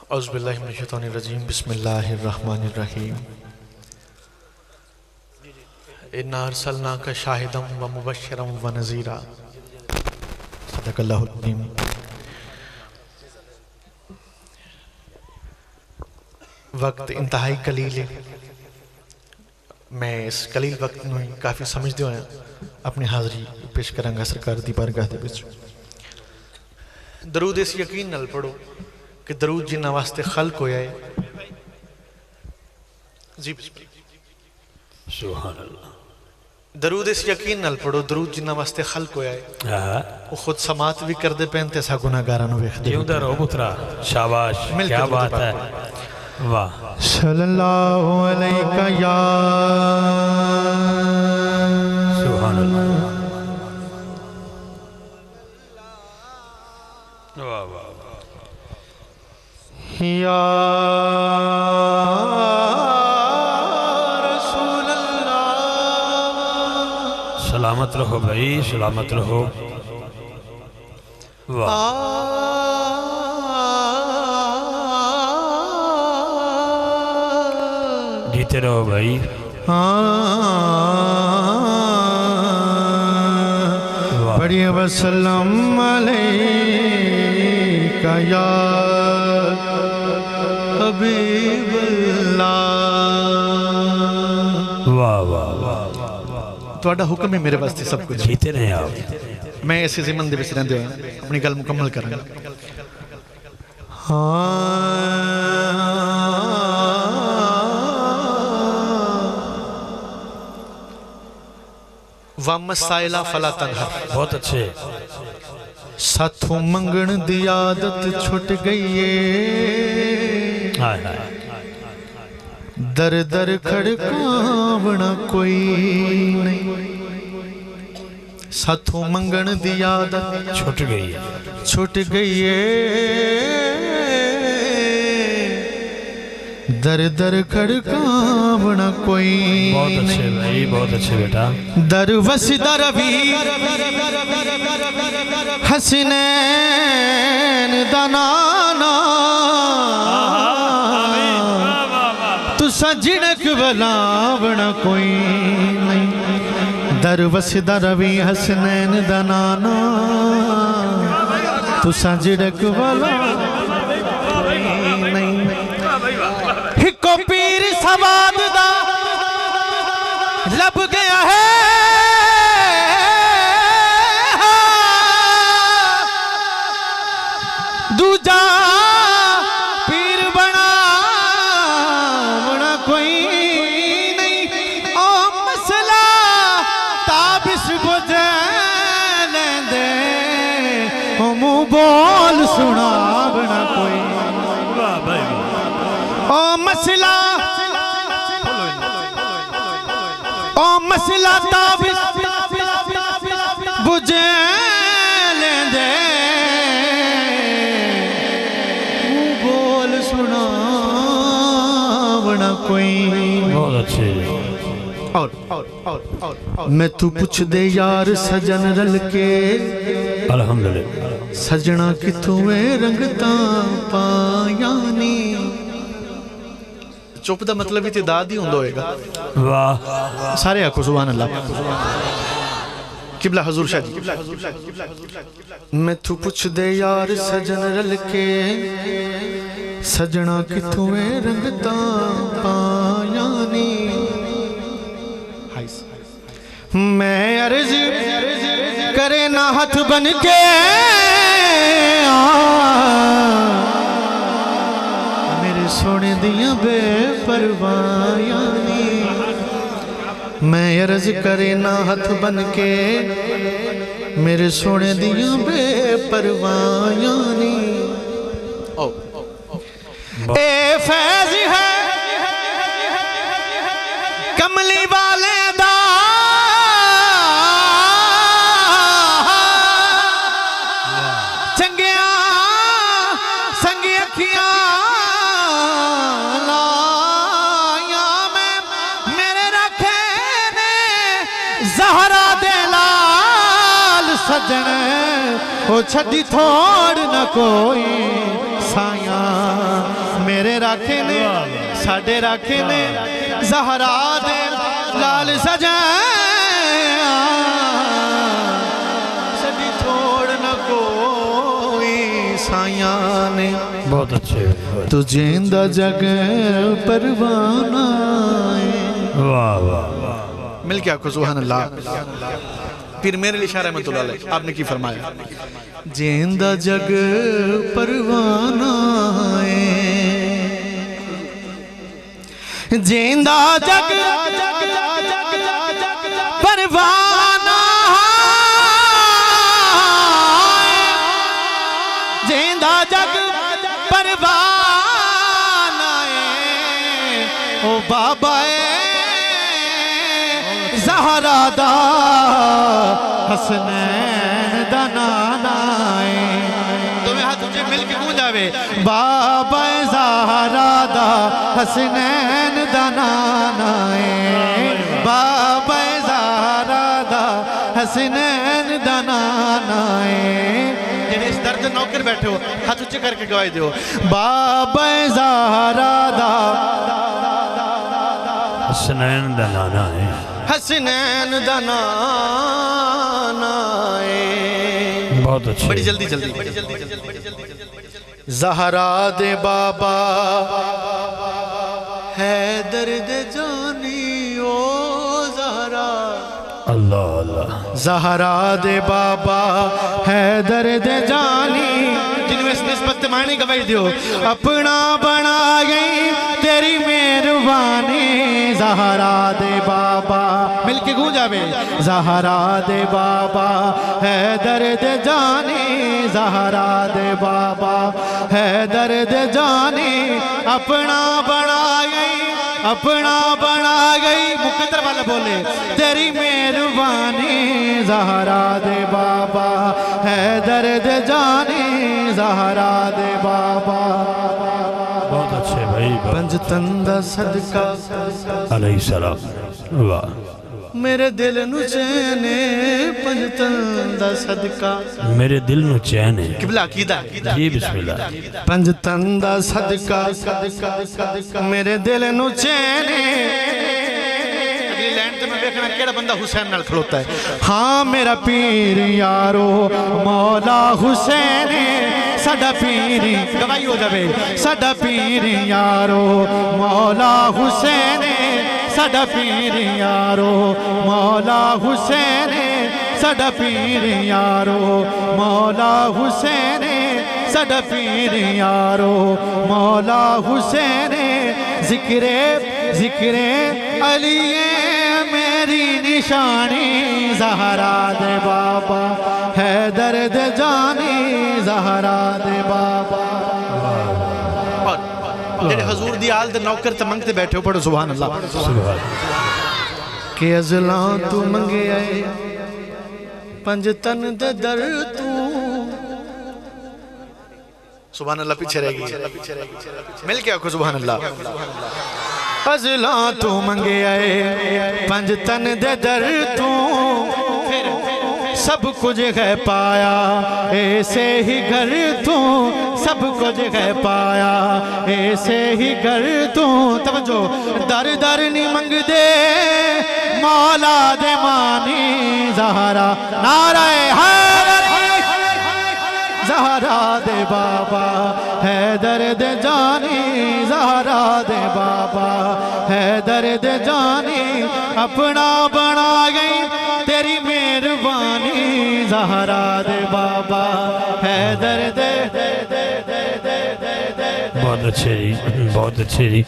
औज़ुबिल्लाहि मिनश्शैतानिर्रजीम बिस्मिल्लाहिर्रहमानिर्रहीम। इन्ना अर्सलनाका शाहिदम व मुबश्शिरम व नज़ीरा। सदक़ल्लाहुल अज़ीम। वक्त इंतहाई कलील है। मैं इस कलील वक्त में काफ़ी समझते हुए अपनी हाज़री पेश करांगा सरकार दी बारगाह दे विच। दरूद इस यकीन नाल पढ़ो कि दरूद जिन्हां वास्ते खल्क होया है। जी सुभान अल्लाह। दरूद इस यकीन नाल पढ़ो, दरूद जिन्हां वास्ते खल्क होया है वो खुद समात भी करते पैन ते असां गुनाहगारां नूं वेखदे। जिंदा रहो पुत्रा, शाबाश, क्या बात है, वाह। सल्लल्लाहु अलैका या सुभान अल्लाह। वाह वाह या रसूल अल्लाह। सलामत रहो भाई, सलामत रहो। वाह। जीते रहो भाई। बड़ी वसल्लम अलैका या हबीबल्लाह। वाह वाह वाह। तुहाडा हुक्म है मेरे वास्ते सब कुछ। जीते रहे आप। मैं इस ज़िमन दे विच रहिंदे होए अपनी गल मुकम्मल करांगा। वमसाइला फला तनहर। बहुत अच्छे। साथों मंगण दी आदत छुट गई है। हाय हाय। दर दर खड़कावना कोई नहीं। साथों मंगण दी आदत छुट गई है, छुट गई है। दर दर खड़कावना कोई। बहुत अच्छे भाई, बहुत अच्छे बेटा। दर वसीदा रवि हसनैन दा नाना तुसा जिणक बलावना कोई नहीं। दर वसीदा रवि हसनैन दा नाना तुसा जिणक बलावना नहीं। हिको पीर सवाद दा लब गया है। दूजा पीर बना कोई नहीं। ओ मसला ताबिश बुझे लेंदे ओ मुंह बोल सुना बना कोई। वाह भाई। ओ मसला ताबिश बुझे लेंदे बोल सुना बना कोई। बहुत अच्छे। और मैं तू पूछ दे यार सजन रल के। अल्हम्दुलिल्लाह। सजना किथों रंगता पाया नी। चुप दा मतलब ही दाद ही होंदा होएगा। वाह। सारे आखो सुभान अल्लाह। किबला हजूर शाह जी। मैं तू पूछ दे यार सजन रल के। सजना किथों रंगता पाया नी। मैं अर्ज करे ना हाथ बन के। मेरे सोने दिया बेपरवाहियां नी। मैं अर्ज करे ना हाथ बन के। मेरे सोने दिया बेपरवाहियां नी। ए फैज है कमली वाले दा। चंगिया संगी अखियां लाया मैं मेरे रखे ने ज़हरा दे लाल सजन। ओ छड़ी थोड़ न कोई साया राखे ने साडे राखे ने ज़हरा दे लाल सजाया सदी छोड़ न कोई साया ने। बहुत अच्छे तू जिंदा जग परवाना वाह वाह मिल के आपको सुभान अल्लाह। फिर मेरे लिए इशारा रहमतुल्लाह अलैह आपने की फरमाया जिंदा जग परवाना जिंदा जग परवाना जिंदा जग परवाना ओ बाबा ज़हरा दा हसनैन दा नाना तुम्हें हाथ ऊंचे मिल के गूंज आवे बाबा ज़हरा दा हसनैन दा नाना बाबा ज़हरा दा हसनैन दा नाना जेड़े इस दर्द नौकर बैठे हो हाथ ऊंचे करके गवाही दो बाबा ज़हरा दा हसनैन दा नाना है हसनैन दा नाना बहुत अच्छे बड़ी जल्दी जल्दी ज़हरा दे बाबा है दर्द जानी ओ ज़हरा अल्लाह अल्लाह ज़हरा दे बाबा है दर्द जानी जिनमें इस निस्बत मानी गवाही दियो अपना बना गई तेरी मेहरबानी ज़हरा दे बाबा मिल के गूंज आवे ज़हरा दे बाबा है दर्द जानी ज़हरा दे बाबा है दर्द जानी अपना बना गई मुकद्दर वाला बोले तेरी मेहरबानी ज़हरा दे बाबा है दर्द जानी ज़हरा दे बाबा बहुत अच्छे भाई पंजतन दा सदका अलैहि सलाम वाह मेरे दिल नु चैन पंजतन दा सदका मेरे दिल नु चैन है किबला कीदा जी बिस्मिल्लाह पंजतन दा सदका मेरे दिल नु चैन अगली लाइन ते मैं देखना केड़ा बंदा हुसैन नाल खलोता है हाँ मेरा पीर यारो मौला हुसैन साडा पीर गवाही हो जावे साडा पीर यारो मौला हुसैन साडा पीर यारो मौला हुसैन साडा पीर यारो मौला हुसैन साडा पीर यारो मौला हुसैन जिक्रे जिक्रे अली मेरी निशानी ज़हरा दे बाबा है दर्द जानी ज़हरा दे बाबा जेड़े हजूर दी आल दे नौकर ते मंगते बैठे हो पढ़ो सुभान अल्लाह के अज़ला तू मंगे आए पंजतन दे दर तू सुभान अल्लाह पीछे रह गई मिल के आखो सुभान अल्लाह अज़ला तू मंगे आए पंजतन दे दर तू सब कुछ है पाया ऐसे ही घर तू सब कुछ है पाया ऐसे ही घर तू तवज्जो दर दर नहीं मंग दे मौला दे मानी ज़हरा नाराए ज़हरा दे बाबा है दर्द जानी ज़हरा दे बाबा है दर्द जानी अपना बना गई तेरी मेहरबानी ज़हरा दे बाबा है दर्द बहुत अच्छे जी बहुत अच्छे जी